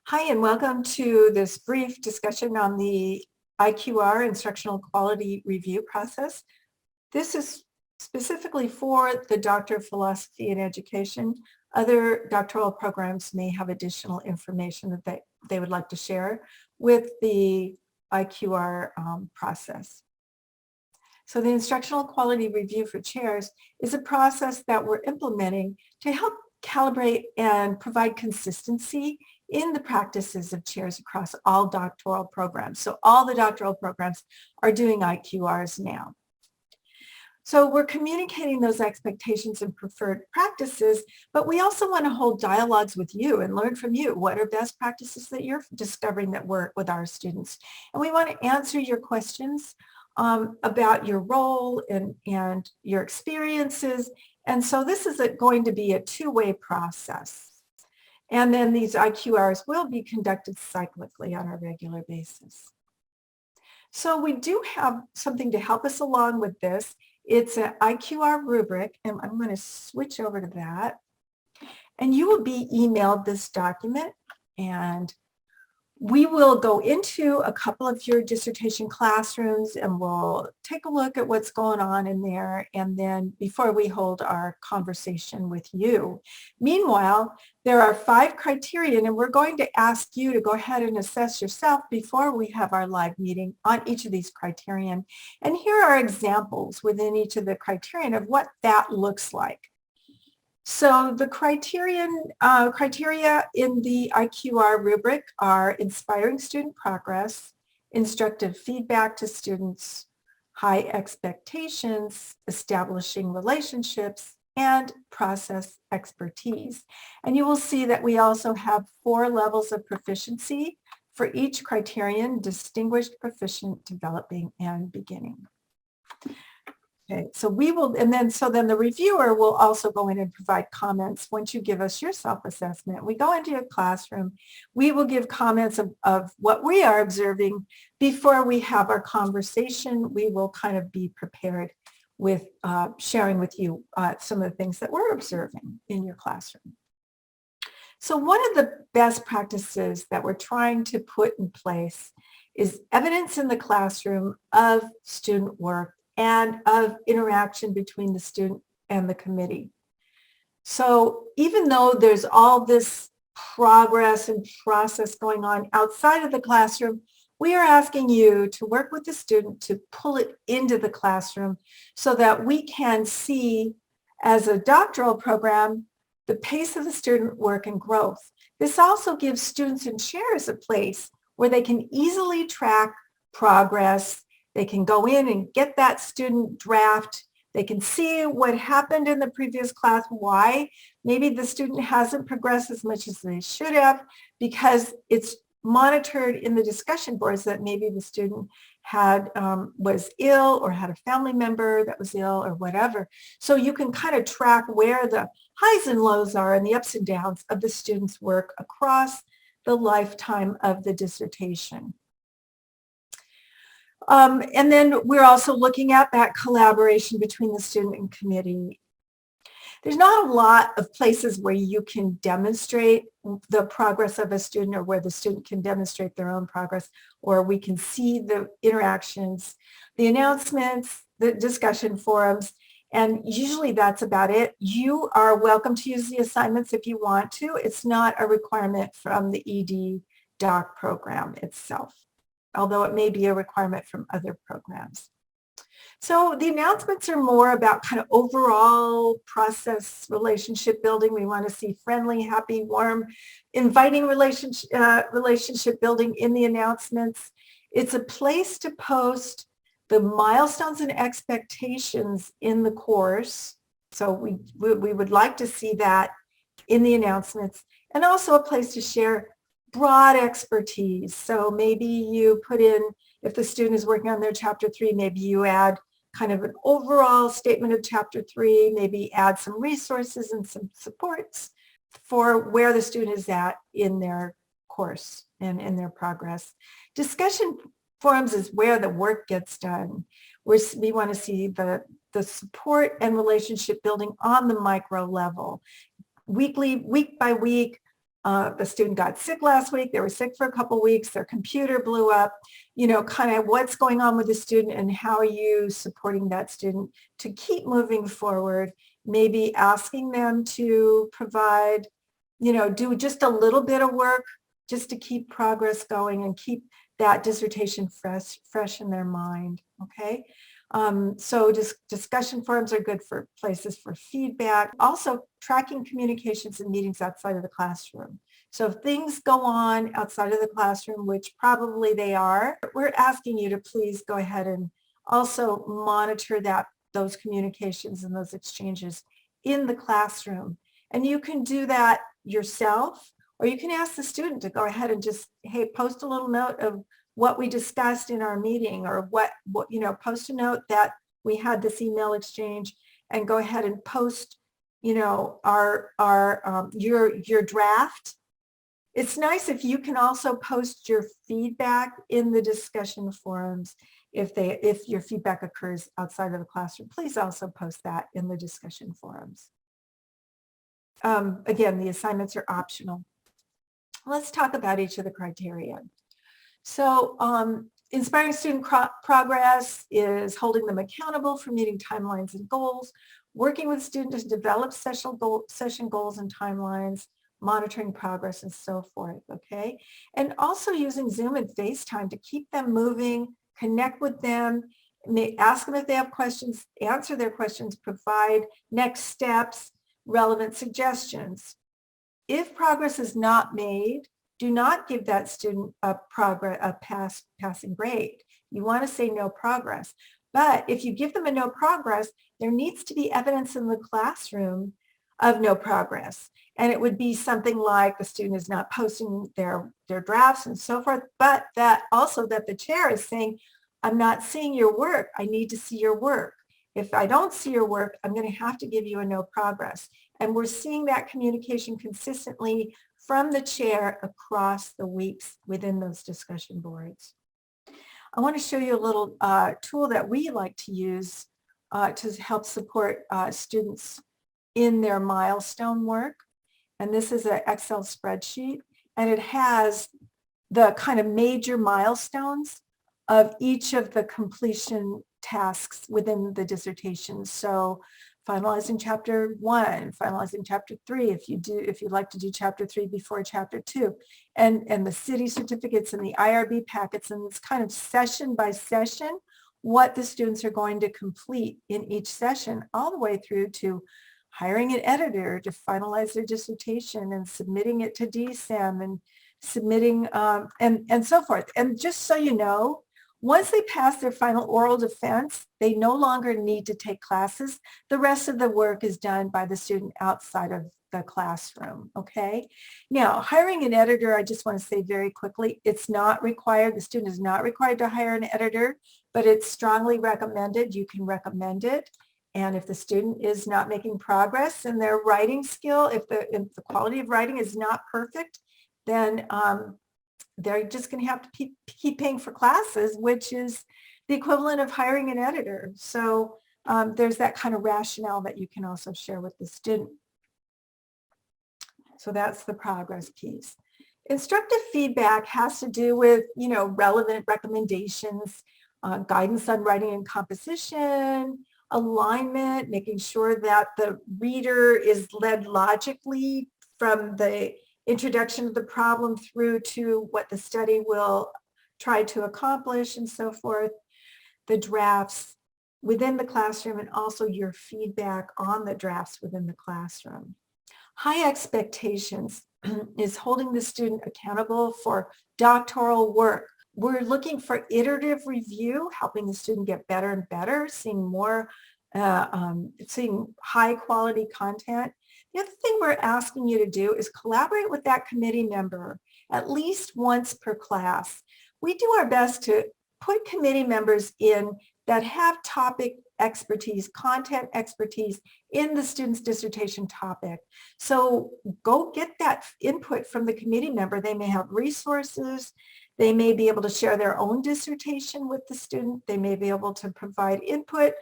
Hi, and welcome to this brief discussion on the IQR, Instructional Quality Review process. This is specifically for the Doctor of Philosophy in Education. Other doctoral programs may have additional information that they would like to share with the IQR process. So the Instructional Quality Review for chairs is a process that we're implementing to help calibrate and provide consistency in the practices of chairs across all doctoral programs. So all the doctoral programs are doing IQRs now. So we're communicating those expectations and preferred practices, but we also want to hold dialogues with you and learn from you. What are best practices that you're discovering that work with our students? And we want to answer your questions about your role and your experiences. And so this is going to be a two-way process. And then these IQRs will be conducted cyclically on a regular basis. So we do have something to help us along with this. It's an IQR rubric, and I'm going to switch over to that. And you will be emailed this document, and we will go into a couple of your dissertation classrooms and we'll take a look at what's going on in there, and then before we hold our conversation with you. Meanwhile, there are 5 criterion, and we're going to ask you to go ahead and assess yourself before we have our live meeting on each of these criterion. And here are examples within each of the criterion of what that looks like. So the criteria in the IQR rubric are inspiring student progress, instructive feedback to students, high expectations, establishing relationships, and process expertise. And you will see that we also have 4 levels of proficiency for each criterion: distinguished, proficient, developing, and beginning. Okay, so we will, so then the reviewer will also go in and provide comments once you give us your self-assessment. We go into a classroom, we will give comments of what we are observing before we have our conversation. We will kind of be prepared with sharing with you some of the things that we're observing in your classroom. So one of the best practices that we're trying to put in place is evidence in the classroom of student work and of interaction between the student and the committee. So even though there's all this progress and process going on outside of the classroom, we are asking you to work with the student to pull it into the classroom so that we can see, as a doctoral program, the pace of the student work and growth. This also gives students in chairs a place where they can easily track progress. They can go in and get that student draft. They can see what happened in the previous class, why maybe the student hasn't progressed as much as they should have, because it's monitored in the discussion boards that maybe the student had was ill or had a family member that was ill or whatever. So you can kind of track where the highs and lows are and the ups and downs of the student's work across the lifetime of the dissertation. And then we're also looking at that collaboration between the student and committee. There's not a lot of places where you can demonstrate the progress of a student, or where the student can demonstrate their own progress, or we can see the interactions, the announcements, the discussion forums, and usually that's about it. You are welcome to use the assignments if you want to. It's not a requirement from the ED doc program itself, although it may be a requirement from other programs. So the announcements are more about kind of overall process relationship building. We want to see friendly, happy, warm, inviting relationship building in the announcements. It's a place to post the milestones and expectations in the course. So we would like to see that in the announcements, and also a place to share broad expertise. So maybe you put in, if the student is working on their chapter 3, maybe you add kind of an overall statement of chapter 3, maybe add some resources and some supports for where the student is at in their course and in their progress. Discussion forums is where the work gets done. We want to see the support and relationship building on the micro level, week by week, the student got sick last week, they were sick for a couple weeks, their computer blew up, kind of what's going on with the student and how are you supporting that student to keep moving forward, maybe asking them to provide, do just a little bit of work just to keep progress going and keep that dissertation fresh in their mind, okay? So discussion forums are good for places for feedback. Also, tracking communications and meetings outside of the classroom. So if things go on outside of the classroom, which probably they are, we're asking you to please go ahead and also monitor those communications and those exchanges in the classroom. And you can do that yourself, or you can ask the student to go ahead and just, hey, post a little note of what we discussed in our meeting, or what post a note that we had this email exchange, and go ahead and post, your draft. It's nice if you can also post your feedback in the discussion forums. If your feedback occurs outside of the classroom, please also post that in the discussion forums. Again, the assignments are optional. Let's talk about each of the criteria. So inspiring student progress is holding them accountable for meeting timelines and goals, working with students to develop session goals and timelines, monitoring progress, and so forth, okay? And also using Zoom and FaceTime to keep them moving, connect with them, ask them if they have questions, answer their questions, provide next steps, relevant suggestions. If progress is not made, do not give that student a passing grade. You want to say no progress. But if you give them a no progress, there needs to be evidence in the classroom of no progress. And it would be something like the student is not posting their drafts and so forth, but that the chair is saying, I'm not seeing your work. I need to see your work. If I don't see your work, I'm going to have to give you a no progress. And we're seeing that communication consistently from the chair across the weeks within those discussion boards. I want to show you a little tool that we like to use to help support students in their milestone work. And this is an Excel spreadsheet, and it has the kind of major milestones of each of the completion tasks within the dissertation. So finalizing chapter 1, finalizing chapter 3, if you'd like to do chapter 3 before chapter 2, and the city certificates and the IRB packets, and it's kind of session by session what the students are going to complete in each session, all the way through to hiring an editor to finalize their dissertation and submitting it to DSEM and submitting and so forth. And just so you know, once they pass their final oral defense, they no longer need to take classes. The rest of the work is done by the student outside of the classroom, okay? Now, hiring an editor, I just want to say very quickly, it's not required. The student is not required to hire an editor, but it's strongly recommended. You can recommend it. And if the student is not making progress in their writing skill, if the quality of writing is not perfect, then they're just going to have to keep paying for classes, which is the equivalent of hiring an editor. So there's that kind of rationale that you can also share with the student. So that's the progress piece. Instructive feedback has to do with, relevant recommendations, guidance on writing and composition, alignment, making sure that the reader is led logically from the introduction of the problem through to what the study will try to accomplish and so forth, the drafts within the classroom, and also your feedback on the drafts within the classroom. High expectations is holding the student accountable for doctoral work. We're looking for iterative review, helping the student get better and better, seeing more, seeing high quality content. The other thing we're asking you to do is collaborate with that committee member at least once per class. We do our best to put committee members in that have topic expertise, content expertise in the student's dissertation topic. So go get that input from the committee member. They may have resources. They may be able to share their own dissertation with the student. They may be able to provide input.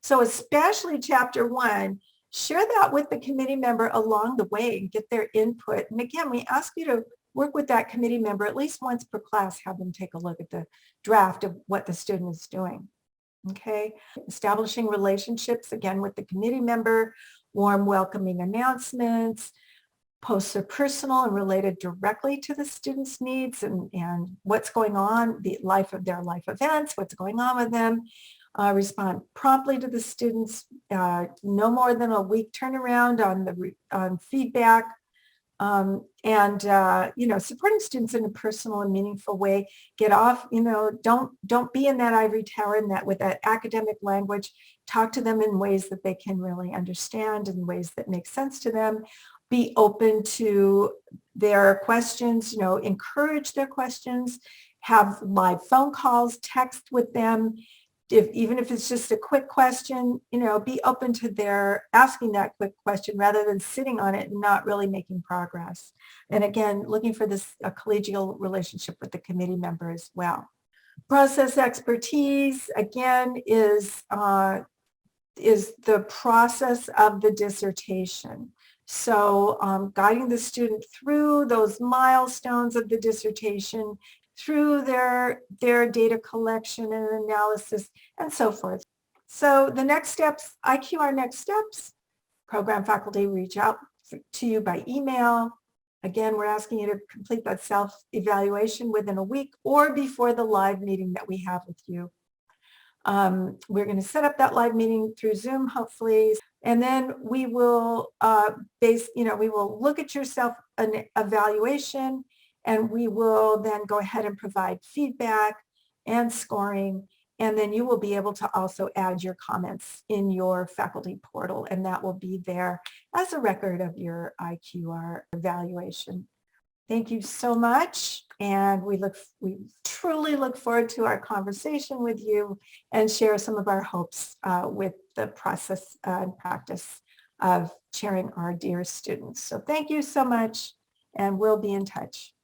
So especially chapter 1, share that with the committee member along the way and get their input. And again, we ask you to work with that committee member at least once per class, have them take a look at the draft of what the student is doing. Okay, establishing relationships again with the committee member, warm welcoming announcements, posts are personal and related directly to the student's needs and what's going on, their life events, what's going on with them. Respond promptly to the students, no more than a week turnaround on feedback. Supporting students in a personal and meaningful way. Get off, don't be in that ivory tower with that academic language. Talk to them in ways that they can really understand, in ways that make sense to them. Be open to their questions, encourage their questions, have live phone calls, text with them. Even if it's just a quick question, be open to their asking that quick question rather than sitting on it and not really making progress. And again, looking for a collegial relationship with the committee member as well. Process expertise, again, is the process of the dissertation. So guiding the student through those milestones of the dissertation, through their data collection and analysis, and so forth. So the next steps, IQR next steps, program faculty reach out to you by email. Again, we're asking you to complete that self-evaluation within a week or before the live meeting that we have with you. We're going to set up that live meeting through Zoom, hopefully, and then we will we will look at your self-evaluation, and we will then go ahead and provide feedback and scoring, and then you will be able to also add your comments in your faculty portal, and that will be there as a record of your IQR evaluation. Thank you so much, and we truly look forward to our conversation with you and share some of our hopes with the process and practice of chairing our dear students. So thank you so much, and we'll be in touch.